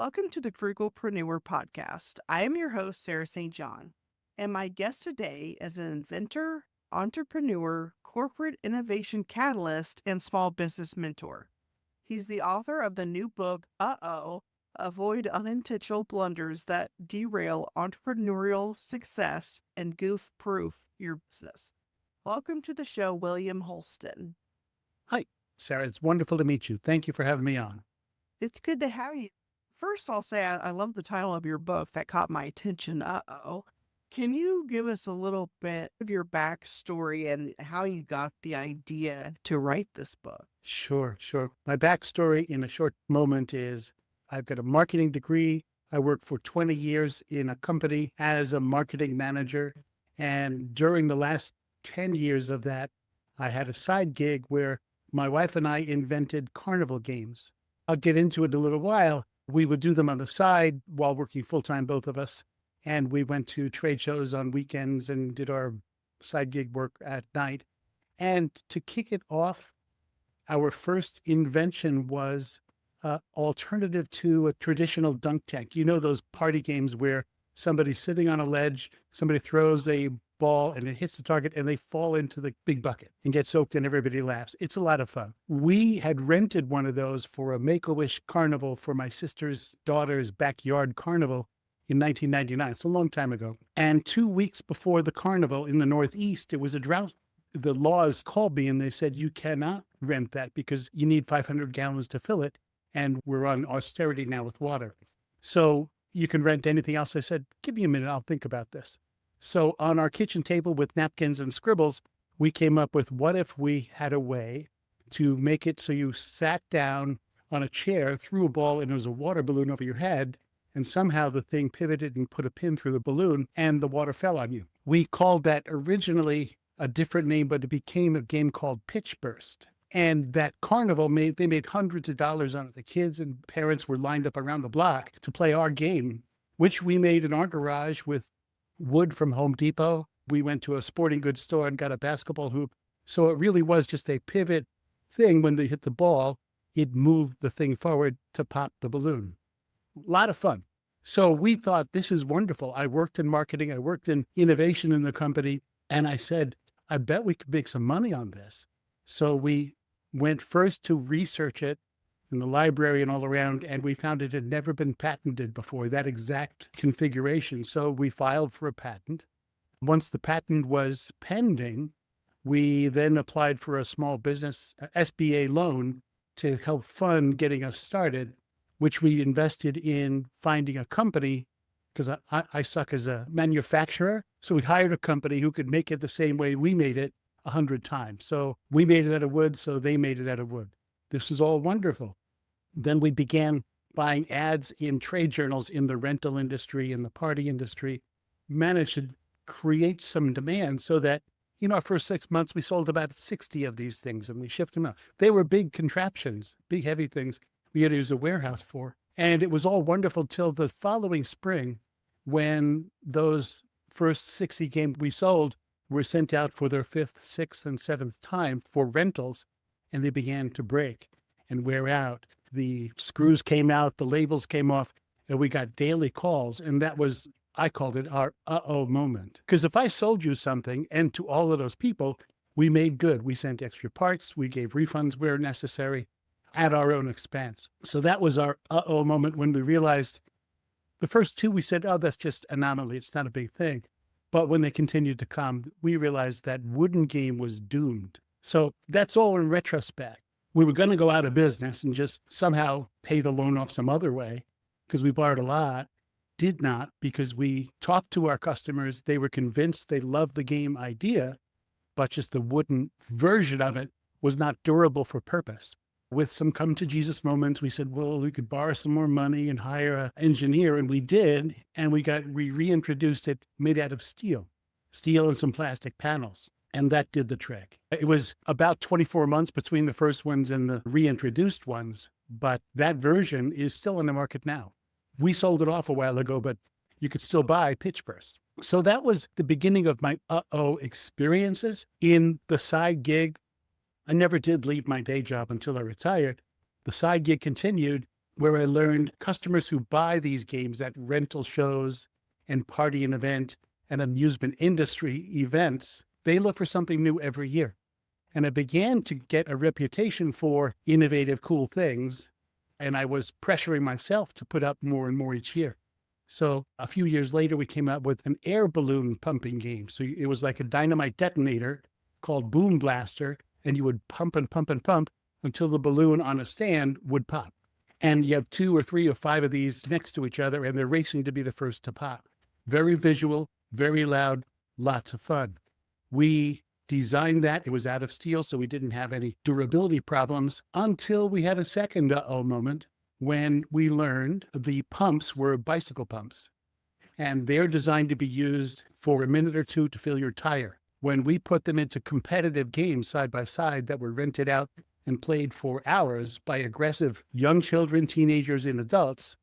Welcome to the Frugalpreneur podcast. I am your host, Sarah St. John, and my guest today is an inventor, entrepreneur, corporate innovation catalyst, and small business mentor. He's the author of the new book, Avoid Unintentional Blunders That Derail Entrepreneurial Success and Goof-Proof Your Business. Welcome to the show, William Holsten. Hi, Sarah. It's wonderful to meet you. Thank you for having me on. It's good to have you. First, I'll say I love the title of your book that caught my attention. Can you give us a little bit of your backstory and how you got the idea to write this book? Sure. My backstory in a short moment is I've got a marketing degree. I worked for 20 years in a company as a marketing manager. And during the last 10 years of that, I had a side gig where my wife and I invented carnival games. I'll get into it in a little while. We would do them on the side while working full-time, both of us. And we went to trade shows on weekends and did our side gig work at night. And to kick it off, our first invention was alternative to a traditional dunk tank. You know those party games where somebody's sitting on a ledge, somebody throws a ball and it hits the target and they fall into the big bucket and get soaked and everybody laughs. It's a lot of fun. We had rented one of those for a Make-A-Wish carnival for my sister's daughter's backyard carnival in 1999. It's a long time ago. And 2 weeks before the carnival in the Northeast, it was a drought. The laws called me and they said, you cannot rent that because you need 500 gallons to fill it. And we're on austerity now with water. So you can rent anything else. I said, give me a minute. I'll think about this. So on our kitchen table with napkins and scribbles, we came up with what if we had a way to make it so you sat down on a chair, threw a ball, and there was a water balloon over your head, and somehow the thing pivoted and put a pin through the balloon, and the water fell on you. We called that originally a different name, but it became a game called Pitch Burst. And that carnival they made hundreds of dollars on it. The kids and parents were lined up around the block to play our game, which we made in our garage with wood from Home Depot. We went to a sporting goods store and got a basketball hoop. So it really was just a pivot thing. When they hit the ball, it moved the thing forward to pop the balloon. A lot of fun. So we thought, this is wonderful. I worked in marketing. I worked in innovation in the company. And I said, I bet we could make some money on this. So we went first to research it in the library and all around, and we found it had never been patented before, that exact configuration. So we filed for a patent. Once the patent was pending, we then applied for a small business SBA loan to help fund getting us started, which we invested in finding a company, because I suck as a manufacturer. So we hired a company who could make it the same way we made it 100 times. So we made it out of wood, so they made it out of wood. This is all wonderful. Then we began buying ads in trade journals in the rental industry, in the party industry, managed to create some demand so that, our first 6 months, we sold about 60 of these things and we shipped them out. They were big contraptions, big, heavy things we had to use a warehouse for. And it was all wonderful till the following spring when those first 60 games we sold were sent out for their 5th, 6th, and 7th time for rentals, and they began to break and wear out. The screws came out, the labels came off, and we got daily calls. And that was, I called it our moment. Because if I sold you something, and to all of those people, we made good. We sent extra parts, we gave refunds where necessary at our own expense. So that was our moment when we realized the first two, we said, oh, that's just anomaly. It's not a big thing. But when they continued to come, we realized that wooden game was doomed. So that's all in retrospect. We were going to go out of business and just somehow pay the loan off some other way because we borrowed a lot. Did not, because we talked to our customers. They were convinced they loved the game idea, but just the wooden version of it was not durable for purpose. With some come to Jesus moments, we said, well, we could borrow some more money and hire an engineer. And we did. And we reintroduced it made out of steel and some plastic panels. And that did the trick. It was about 24 months between the first ones and the reintroduced ones, but that version is still in the market now. We sold it off a while ago, but you could still buy Pitch Burst. So that was the beginning of my experiences in the side gig. I never did leave my day job until I retired. The side gig continued. where I learned customers who buy these games at rental shows and party and event and amusement industry events, they look for something new every year. And I began to get a reputation for innovative, cool things. And I was pressuring myself to put up more and more each year. So a few years later, we came out with an air balloon pumping game. So it was like a dynamite detonator called Boom Blaster, and you would pump and pump and pump until the balloon on a stand would pop. And you have 2 or 3 or 5 of these next to each other, and they're racing to be the first to pop. Very visual, very loud, lots of fun. We designed that. It was out of steel, so we didn't have any durability problems until we had a second uh-oh moment when we learned the pumps were bicycle pumps. And they're designed to be used for a minute or two to fill your tire. When we put them into competitive games side by side that were rented out and played for hours by aggressive young children, teenagers, and adults,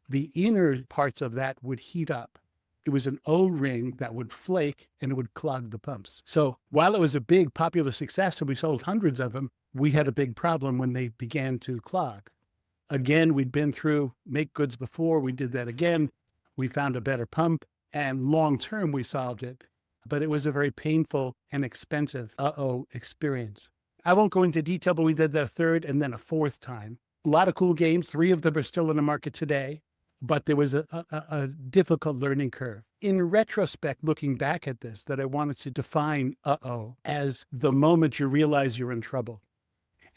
the inner parts of that would heat up. It was an O-ring that would flake and it would clog the pumps. So while it was a big popular success and we sold hundreds of them, we had a big problem when they began to clog. Again, we'd been through make goods before. We did that again. We found a better pump, and long-term we solved it. But it was a very painful and expensive uh-oh experience. I won't go into detail, but we did that a third and then a fourth time. A lot of cool games. 3 of them are still in the market today, but there was a difficult learning curve. In retrospect, looking back at this, that I wanted to define uh-oh as the moment you realize you're in trouble.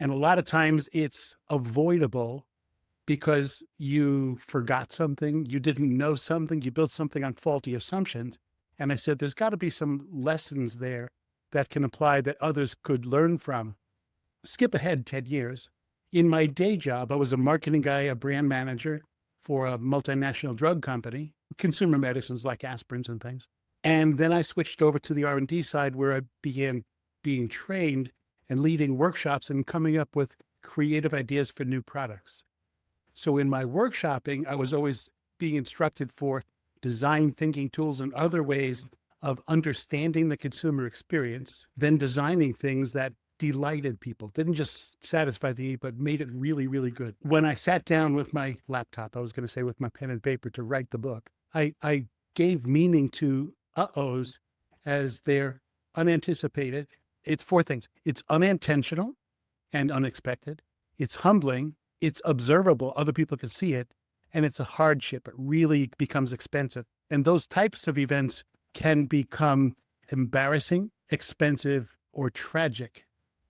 And a lot of times it's avoidable because you forgot something, you didn't know something, you built something on faulty assumptions. And I said, there's got to be some lessons there that can apply that others could learn from. Skip ahead 10 years. In my day job, I was a marketing guy, a brand manager for a multinational drug company, consumer medicines like aspirins and things. And then I switched over to the R&D side where I began being trained and leading workshops and coming up with creative ideas for new products. So in my workshopping, I was always being instructed for design thinking tools and other ways of understanding the consumer experience, then designing things that delighted people, didn't just satisfy the need, but made it really, really good. When I sat down with my laptop, I was going to say with my pen and paper to write the book, I gave meaning to uh-ohs as they're unanticipated. It's 4 things. It's unintentional and unexpected. It's humbling. It's observable. Other people can see it. And it's a hardship. It really becomes expensive. And those types of events can become embarrassing, expensive, or tragic.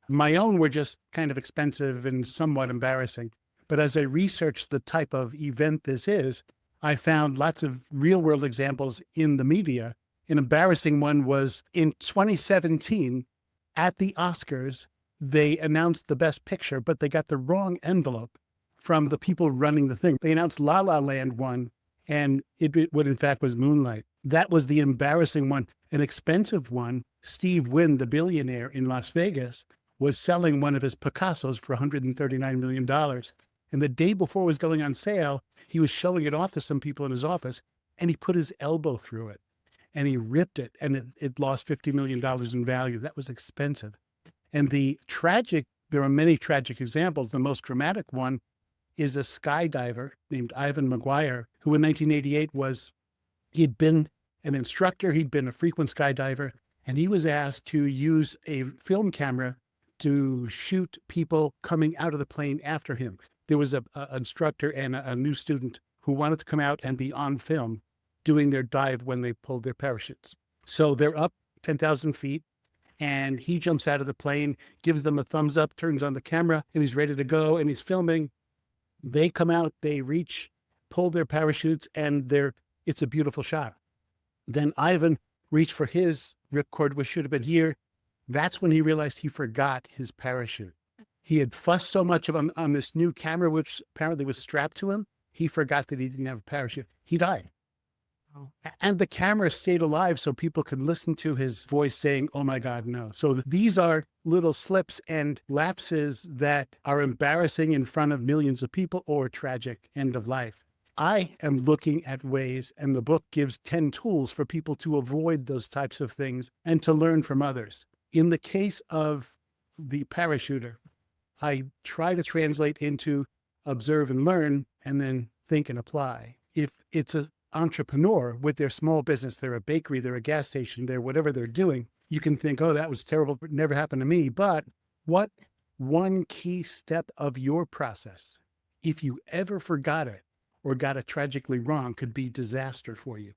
My own were just kind of expensive and somewhat embarrassing. But as I researched the type of event this is, I found lots of real world examples in the media. An embarrassing one was in 2017 at the Oscars, they announced the best picture, but they got the wrong envelope from the people running the thing. They announced La La Land won, and it what in fact was Moonlight. That was the embarrassing one. An expensive one, Steve Wynn, the billionaire in Las Vegas, was selling one of his Picassos for $139 million. And the day before it was going on sale, he was showing it off to some people in his office, and he put his elbow through it, and he ripped it, and it lost $50 million in value. That was expensive. And there are many tragic examples. The most dramatic one is a skydiver named Ivan McGuire, who in 1988 he'd been an instructor, he'd been a frequent skydiver, and he was asked to use a film camera to shoot people coming out of the plane after him. There was an instructor and a new student who wanted to come out and be on film doing their dive when they pulled their parachutes. So they're up 10,000 feet, and he jumps out of the plane, gives them a thumbs up, turns on the camera, and he's ready to go, and he's filming. They come out, they reach, pull their parachutes, and it's a beautiful shot. Then Ivan reached for his ripcord, which should have been here. That's when he realized he forgot his parachute. He had fussed so much on this new camera, which apparently was strapped to him, he forgot that he didn't have a parachute. He died. Oh. And the camera stayed alive so people could listen to his voice saying, "Oh my God, no." So these are little slips and lapses that are embarrassing in front of millions of people or tragic end of life. I am looking at ways, and the book gives 10 tools for people to avoid those types of things and to learn from others. In the case of the parachuter, I try to translate into observe and learn, and then think and apply. If it's an entrepreneur with their small business, they're a bakery, they're a gas station, they're whatever they're doing, you can think, oh, that was terrible, but never happened to me. But what one key step of your process, if you ever forgot it or got it tragically wrong, could be disaster for you.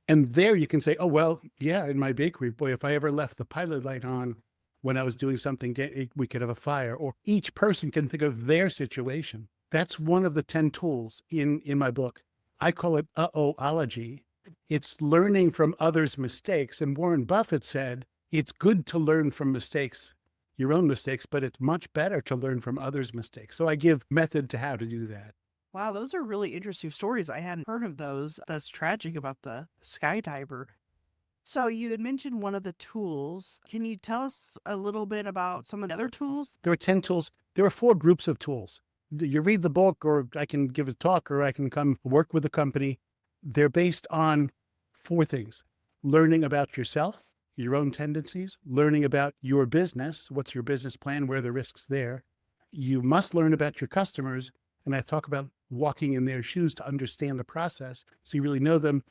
And there you can say, oh, well, yeah, in my bakery, boy, if I ever left the pilot light on when I was doing something, we could have a fire. Or each person can think of their situation. That's one of the 10 tools in my book. I call it uh-oh-ology. It's learning from others' mistakes. And Warren Buffett said, it's good to learn from mistakes, your own mistakes, but it's much better to learn from others' mistakes. So I give method to how to do that. Wow, those are really interesting stories. I hadn't heard of those. That's tragic about the skydiver. So you had mentioned one of the tools. Can you tell us a little bit about some of the other tools? There are 10 tools. There are 4 groups of tools. You read the book, or I can give a talk, or I can come work with the company. They're based on 4 things: learning about yourself, your own tendencies, learning about your business. What's your business plan? Where are the risks there? You must learn about your customers. And I talk about walking in their shoes to understand the process so you really know them.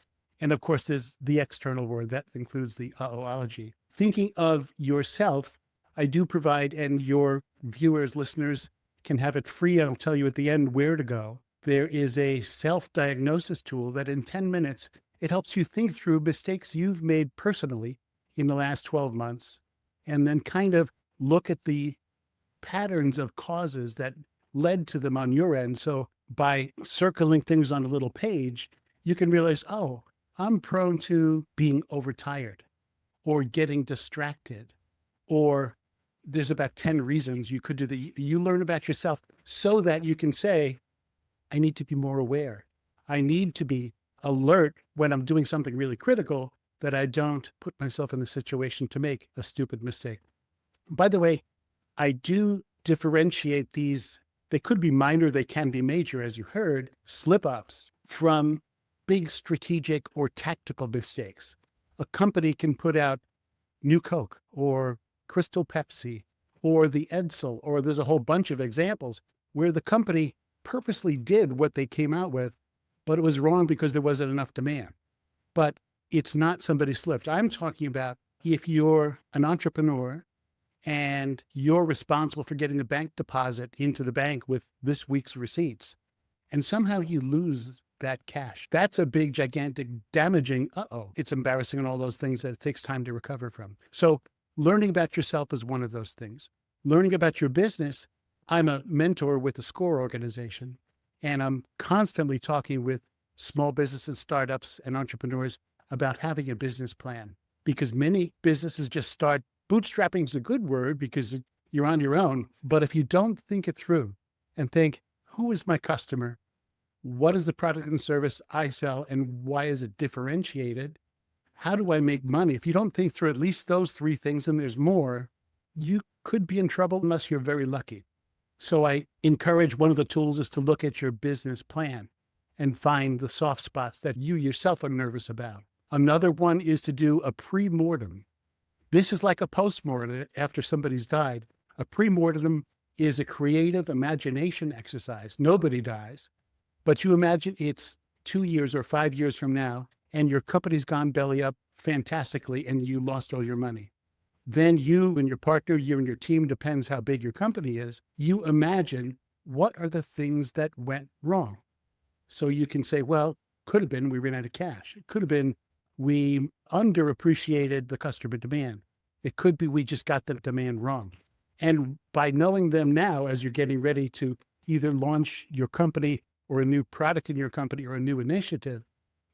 And of course, there's the external world that includes the uh-oh-ology. Thinking of yourself, I do provide, and your viewers, listeners can have it free. I'll tell you at the end where to go. There is a self-diagnosis tool that in 10 minutes, it helps you think through mistakes you've made personally in the last 12 months, and then kind of look at the patterns of causes that led to them on your end. So by circling things on a little page, you can realize, oh, I'm prone to being overtired or getting distracted, or there's about 10 reasons you could do that. You learn about yourself so that you can say, I need to be more aware. I need to be alert when I'm doing something really critical, that I don't put myself in the situation to make a stupid mistake. By the way, I do differentiate these. They could be minor, they can be major, as you heard, slip-ups from big strategic or tactical mistakes. A company can put out New Coke or Crystal Pepsi or the Edsel, or there's a whole bunch of examples where the company purposely did what they came out with, but it was wrong because there wasn't enough demand. But it's not somebody slipped. I'm talking about if you're an entrepreneur and you're responsible for getting a bank deposit into the bank with this week's receipts, and somehow you lose that cash. That's a big, gigantic, damaging, it's embarrassing and all those things that it takes time to recover from. So learning about yourself is one of those things. Learning about your business. I'm a mentor with a SCORE organization, and I'm constantly talking with small businesses, startups, and entrepreneurs about having a business plan, because many businesses just start. Bootstrapping is a good word because you're on your own. But if you don't think it through and think, who is my customer? What is the product and service I sell, and why is it differentiated? How do I make money? If you don't think through at least those 3 things, and there's more, you could be in trouble unless you're very lucky. So I encourage, one of the tools is to look at your business plan and find the soft spots that you yourself are nervous about. Another one is to do a pre-mortem. This is like a post-mortem after somebody's died. A pre-mortem is a creative imagination exercise. Nobody dies, but you imagine it's 2 years or 5 years from now, and your company's gone belly up fantastically, and you lost all your money. Then you and your partner, you and your team, depends how big your company is, you imagine what are the things that went wrong. So you can say, well, could have been we ran out of cash. It could have been we underappreciated the customer demand. It could be we just got the demand wrong. And by knowing them now, as you're getting ready to either launch your company or a new product in your company or a new initiative,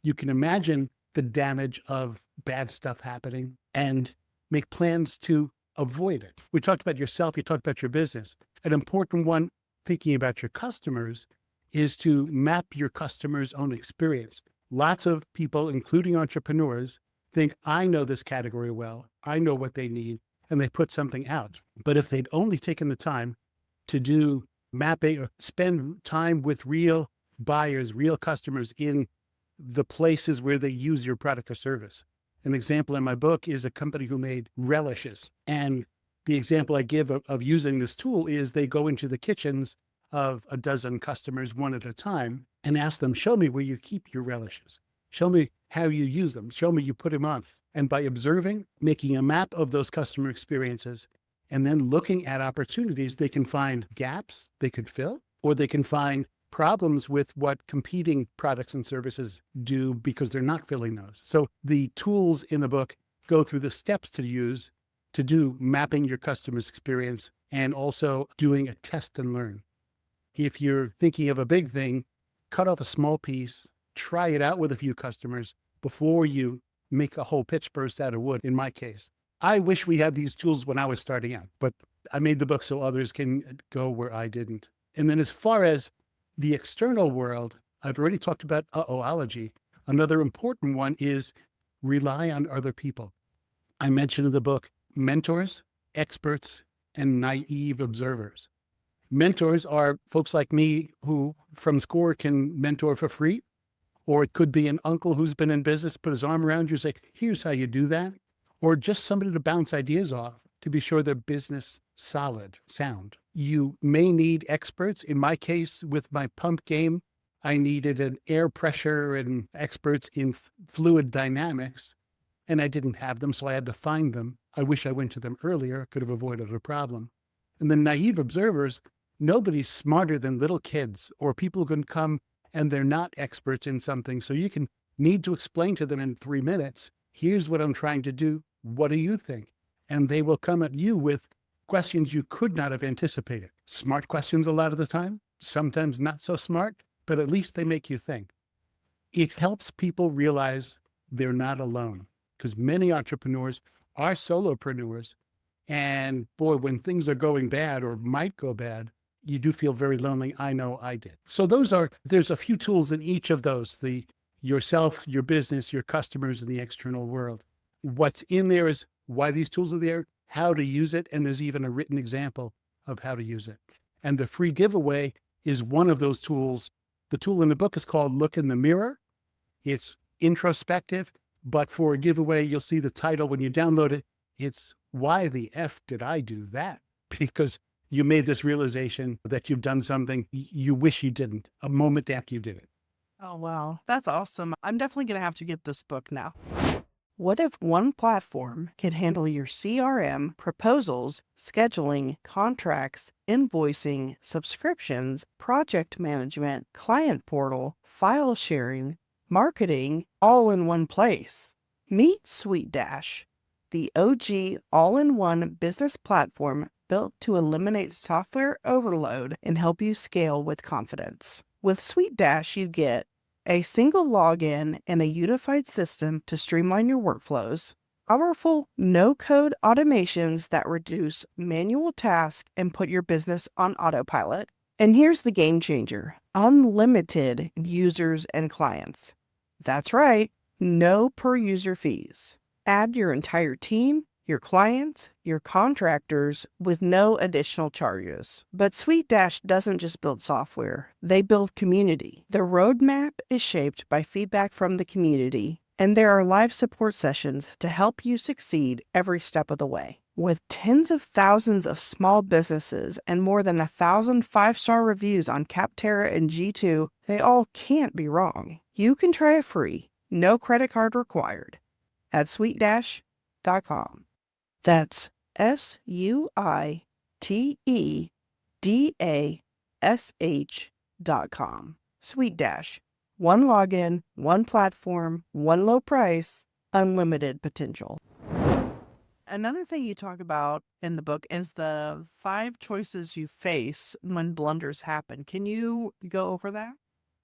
you can imagine the damage of bad stuff happening and make plans to avoid it. We talked about yourself, you talked about your business. An important one, thinking about your customers, is to map your customer's own experience. Lots of people, including entrepreneurs, think, I know this category well, I know what they need, and they put something out. But if they'd only taken the time to do mapping or spend time with real buyers, real customers in the places where they use your product or service. An example in my book is a company who made relishes. And the example I give of using this tool is they go into the kitchens of a dozen customers one at a time and ask them, show me where you keep your relishes. Show me how you use them. Show me you put them on. And by observing, making a map of those customer experiences, and then looking at opportunities, they can find gaps they could fill, or they can find problems with what competing products and services do because they're not filling those. So the tools in the book go through the steps to use to do mapping your customer's experience and also doing a test and learn. If you're thinking of a big thing, cut off a small piece, try it out with a few customers before you make a whole pitch burst out of wood, in my case. I wish we had these tools when I was starting out, but I made the book so others can go where I didn't. And then as far as the external world, I've already talked about uh-ohology. Another important one is rely on other people. I mentioned in the book mentors, experts, and naive observers. Mentors are folks like me who from SCORE can mentor for free, or it could be an uncle who's been in business, put his arm around you and say, here's how you do that, or just somebody to bounce ideas off to be sure their business solid, sound. You may need experts. In my case, with my pump game, I needed an air pressure and experts in fluid dynamics, and I didn't have them, so I had to find them. I wish I went to them earlier, could have avoided a problem. And the naive observers, nobody's smarter than little kids or people who can come and they're not experts in something. So you can need to explain to them in 3 minutes, here's what I'm trying to do. What do you think? And they will come at you with questions you could not have anticipated. Smart questions a lot of the time, sometimes not so smart, but at least they make you think. It helps people realize they're not alone, because many entrepreneurs are solopreneurs. And boy, when things are going bad or might go bad, you do feel very lonely. I know I did. So there's a few tools in each of those, the yourself, your business, your customers, and the external world. What's in there is why these tools are there, how to use it, and there's even a written example of how to use it. And the free giveaway is one of those tools. The tool in the book is called Look in the Mirror. It's introspective, but for a giveaway, you'll see the title when you download it. It's Why the F Did I Do That? Because you made this realization that you've done something you wish you didn't, a moment after you did it. Oh, wow. That's awesome. I'm definitely going to have to get this book now. What if one platform could handle your CRM, proposals, scheduling, contracts, invoicing, subscriptions, project management, client portal, file sharing, marketing, all in one place? Meet SweetDash, the OG all-in-one business platform built to eliminate software overload and help you scale with confidence. With SweetDash, you get a single login and a unified system to streamline your workflows, powerful no-code automations that reduce manual tasks and put your business on autopilot. And here's the game changer: unlimited users and clients. That's right, no per-user fees. Add your entire team, your clients, your contractors with no additional charges. But SweetDash doesn't just build software, they build community. The roadmap is shaped by feedback from the community, and there are live support sessions to help you succeed every step of the way. With tens of thousands of small businesses and more than 1,000 five-star reviews on Capterra and G2, they all can't be wrong. You can try it free, no credit card required, at sweetdash.com. That's SweetDash.com. SweetDash. One login, one platform, one low price, unlimited potential. Another thing you talk about in the book is the 5 choices you face when blunders happen. Can you go over that?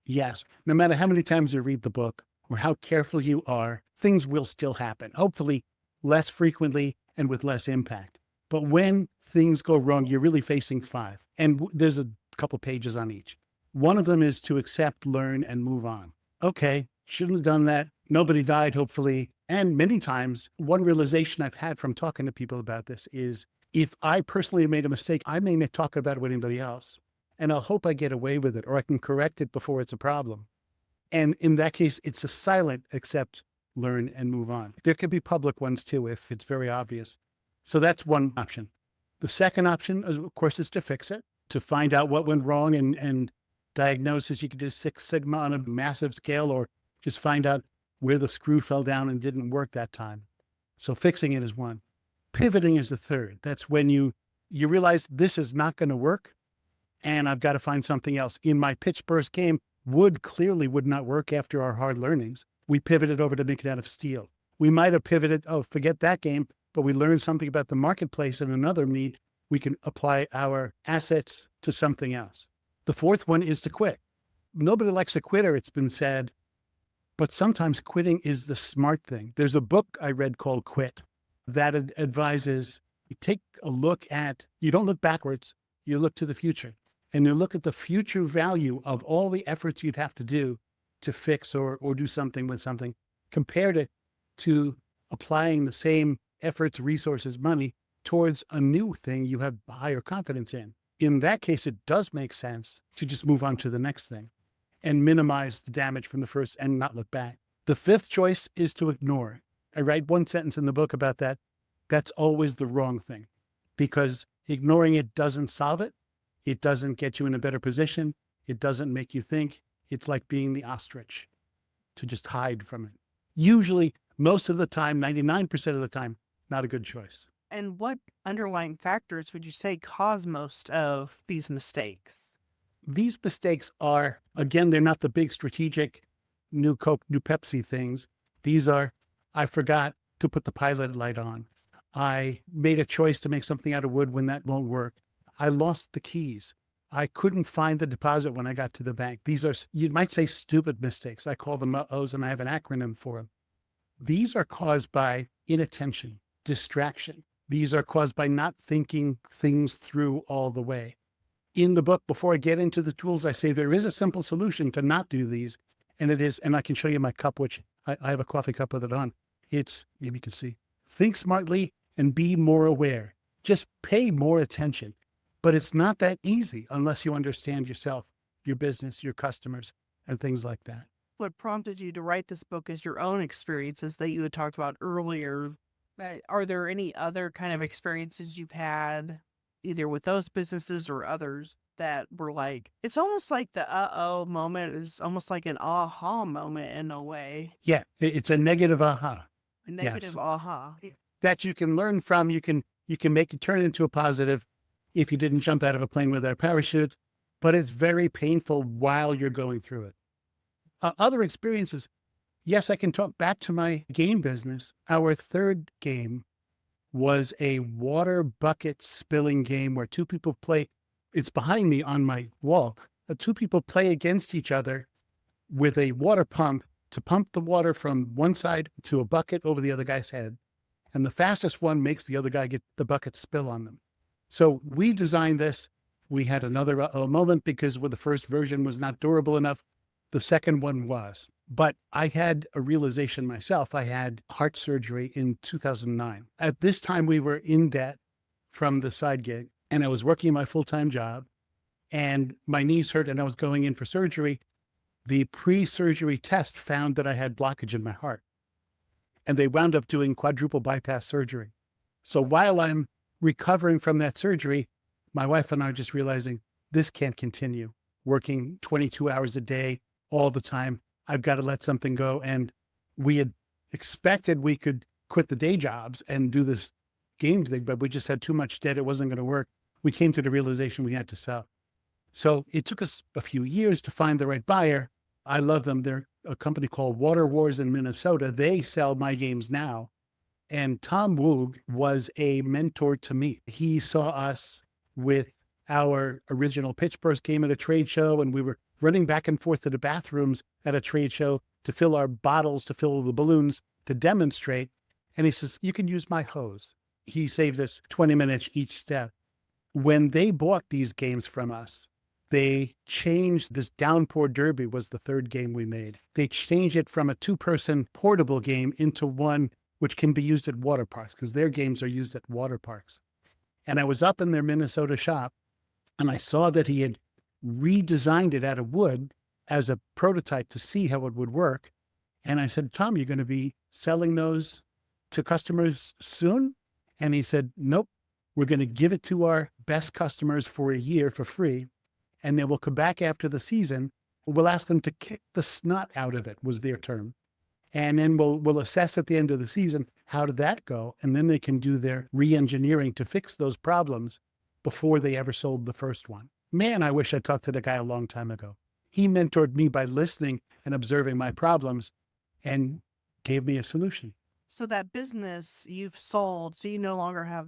Yes. No matter how many times you read the book or how careful you are, things will still happen. Hopefully less frequently and with less impact. But when things go wrong, you're really facing 5. And there's a couple pages on each. One of them is to accept, learn, and move on. Okay, shouldn't have done that. Nobody died, hopefully. And many times, one realization I've had from talking to people about this is if I personally made a mistake, I may not talk about it with anybody else. And I'll hope I get away with it or I can correct it before it's a problem. And in that case, it's a silent accept, learn, and move on. There could be public ones too, if it's very obvious. So that's one option. The second option, of course, is to fix it, to find out what went wrong and diagnosis. You could do Six Sigma on a massive scale, or just find out where the screw fell down and didn't work that time. So fixing it is one. Pivoting is the third. That's when you realize this is not going to work and I've got to find something else. In my pitch burst game, wood clearly would not work after our hard learnings. We pivoted over to make it out of steel. We might have pivoted, forget that game, but we learned something about the marketplace and another need. We can apply our assets to something else. The fourth one is to quit. Nobody likes a quitter, it's been said, but sometimes quitting is the smart thing. There's a book I read called Quit that advises you take a look at, you don't look backwards, you look to the future. And you look at the future value of all the efforts you'd have to do to fix or do something with something, compared it to applying the same efforts, resources, money towards a new thing you have higher confidence in. In that case, it does make sense to just move on to the next thing and minimize the damage from the first and not look back. The fifth choice is to ignore. I write one sentence in the book about that. That's always the wrong thing, because ignoring it doesn't solve it. It doesn't get you in a better position. It doesn't make you think. It's like being the ostrich, to just hide from it. Usually, most of the time, 99% of the time, not a good choice. And what underlying factors would you say cause most of these mistakes? These mistakes are, again, they're not the big strategic new Coke, new Pepsi things. These are, I forgot to put the pilot light on. I made a choice to make something out of wood when that won't work. I lost the keys. I couldn't find the deposit when I got to the bank. These are, you might say, stupid mistakes. I call them O's, and I have an acronym for them. These are caused by inattention, distraction. These are caused by not thinking things through all the way. In the book, before I get into the tools, I say there is a simple solution to not do these. And it is, and I can show you my cup, which I have a coffee cup with it on. It's, maybe you can see, think smartly and be more aware. Just pay more attention. But it's not that easy unless you understand yourself, your business, your customers, and things like that. What prompted you to write this book is your own experiences that you had talked about earlier. Are there any other kind of experiences you've had, either with those businesses or others, that were like, it's almost like the uh-oh moment is almost like an aha moment in a way. Yeah, it's a negative aha. A negative aha. That you can learn from, you can make it turn into a positive if you didn't jump out of a plane without a parachute, but it's very painful while you're going through it. Other experiences, yes, I can talk back to my game business. Our third game was a water bucket spilling game where two people play. It's behind me on my wall. Two people play against each other with a water pump to pump the water from one side to a bucket over the other guy's head. And the fastest one makes the other guy get the bucket spill on them. So we designed this. We had another moment because the first version was not durable enough. The second one was. But I had a realization myself. I had heart surgery in 2009. At this time, we were in debt from the side gig, and I was working my full-time job, and my knees hurt, and I was going in for surgery. The pre-surgery test found that I had blockage in my heart, and they wound up doing quadruple bypass surgery. So while I'm recovering from that surgery, my wife and I are just realizing this can't continue. Working 22 hours a day all the time. I've got to let something go. And we had expected we could quit the day jobs and do this game thing, but we just had too much debt. It wasn't going to work. We came to the realization we had to sell. So it took us a few years to find the right buyer. I love them. They're a company called Water Wars in Minnesota. They sell my games now. And Tom Woog was a mentor to me. He saw us with our original Pitch Burst game at a trade show, and we were running back and forth to the bathrooms at a trade show to fill our bottles, to fill the balloons, to demonstrate. And he says, you can use my hose. He saved us 20 minutes each step. When they bought these games from us, they changed this Downpour Derby was the third game we made. They changed it from a two-person portable game into one which can be used at water parks, because their games are used at water parks. And I was up in their Minnesota shop, and I saw that he had redesigned it out of wood as a prototype to see how it would work. And I said, Tom, you're going to be selling those to customers soon? And he said, nope, We're going to give it to our best customers for a year for free. And then we'll come back after the season. We'll ask them to kick the snot out of it, was their term. And then we'll assess at the end of the season, how did that go? And then they can do their re-engineering to fix those problems before they ever sold the first one. Man, I wish I talked to the guy a long time ago. He mentored me by listening and observing my problems and gave me a solution. So that business you've sold, so you no longer have,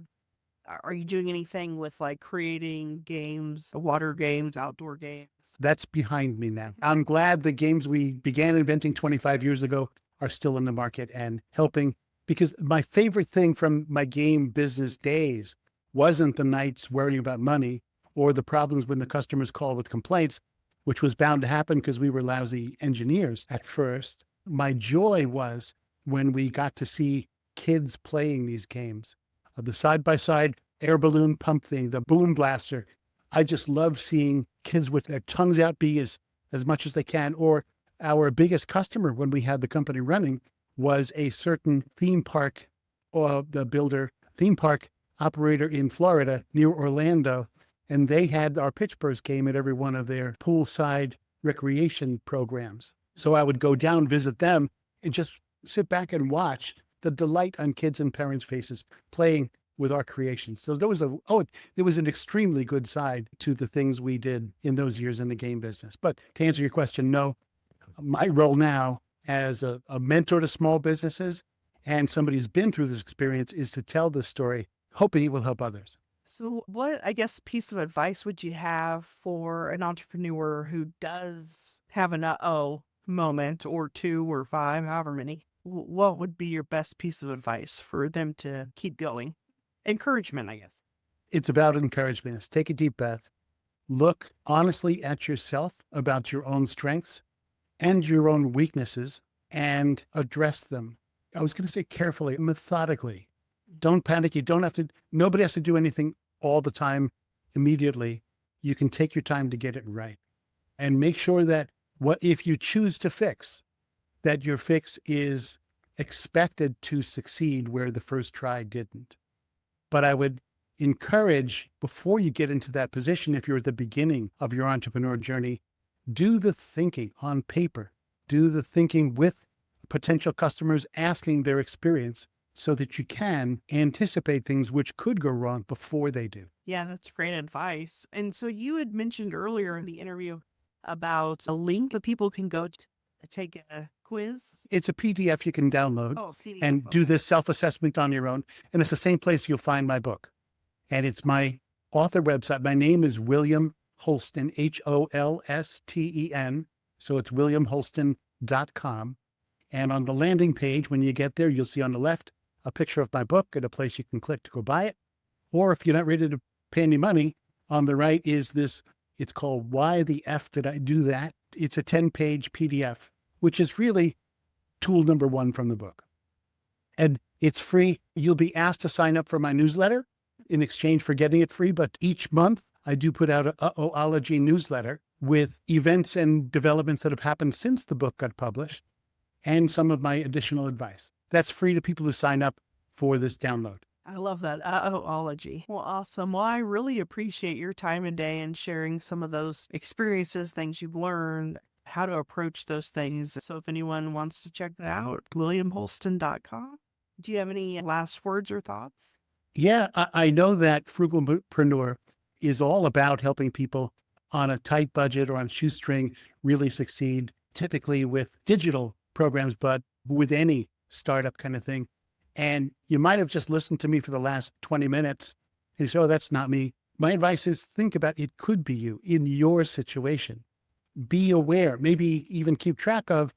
are you doing anything with like creating games, water games, outdoor games? That's behind me now. I'm glad the games we began inventing 25 years ago are still in the market and helping, because my favorite thing from my game business days wasn't the nights worrying about money or the problems when the customers call with complaints, which was bound to happen because we were lousy engineers at first. My joy was when we got to see kids playing these games. The side-by-side air balloon pump thing, the boom blaster. I just love seeing kids with their tongues out be as much as they can. Or our biggest customer when we had the company running was a certain theme park, or the builder, theme park operator in Florida near Orlando. And they had our pitch burst game at every one of their poolside recreation programs. So I would go down, visit them, and just sit back and watch the delight on kids' and parents' faces playing with our creations. So there was an extremely good side to the things we did in those years in the game business. But to answer your question, no, my role now as a mentor to small businesses and somebody who's been through this experience is to tell this story, hoping it will help others. So what, I guess, piece of advice would you have for an entrepreneur who does have an uh-oh moment or two or five, however many? What would be your best piece of advice for them to keep going? Encouragement, I guess. It's about encouragement. It's take a deep breath, look honestly at yourself about your own strengths and your own weaknesses and address them. I was going to say carefully, methodically. Don't panic. Nobody has to do anything all the time immediately. You can take your time to get it right and make sure that if you choose to fix, that your fix is expected to succeed where the first try didn't. But I would encourage, before you get into that position, if you're at the beginning of your entrepreneur journey, do the thinking on paper, do the thinking with potential customers, asking their experience so that you can anticipate things which could go wrong before they do. Yeah, that's great advice. And so you had mentioned earlier in the interview about a link that people can go to take a quiz. It's a PDF you can download PDF, and do this self-assessment on your own. And it's the same place you'll find my book. And it's my author website. My name is William Holsten, Holsten. So it's williamholsten.com. And on the landing page, when you get there, you'll see on the left a picture of my book and a place you can click to go buy it. Or if you're not ready to pay any money, on the right is this, it's called Why the F Did I Do That? It's a 10-page PDF, which is really tool number 1 from the book. And it's free. You'll be asked to sign up for my newsletter in exchange for getting it free. But each month I do put out a Uh-Oh-ology newsletter with events and developments that have happened since the book got published and some of my additional advice. That's free to people who sign up for this download. I love that. Uh-Oh-ology. Well, awesome. Well, I really appreciate your time today and sharing some of those experiences, things you've learned, how to approach those things. So if anyone wants to check that out, williamholsten.com. Do you have any last words or thoughts? Yeah, I know that Frugalpreneur is all about helping people on a tight budget or on shoestring really succeed, typically with digital programs, but with any startup kind of thing. And you might have just listened to me for the last 20 minutes and you say, oh, that's not me. My advice is think about it could be you in your situation. Be aware, maybe even keep track of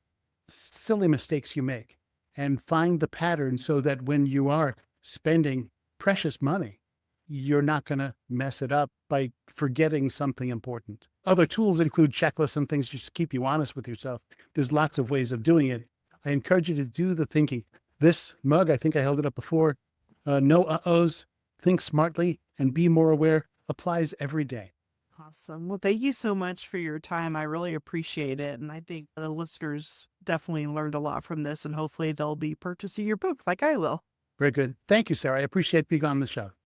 silly mistakes you make and find the pattern so that when you are spending precious money, you're not going to mess it up by forgetting something important. Other tools include checklists and things just to keep you honest with yourself. There's lots of ways of doing it. I encourage you to do the thinking. This mug, I think I held it up before, no uh-ohs, think smartly and be more aware, applies every day. Awesome. Well, thank you so much for your time. I really appreciate it. And I think the listeners definitely learned a lot from this, and hopefully they'll be purchasing your book like I will. Very good. Thank you, Sarah. I appreciate being on the show.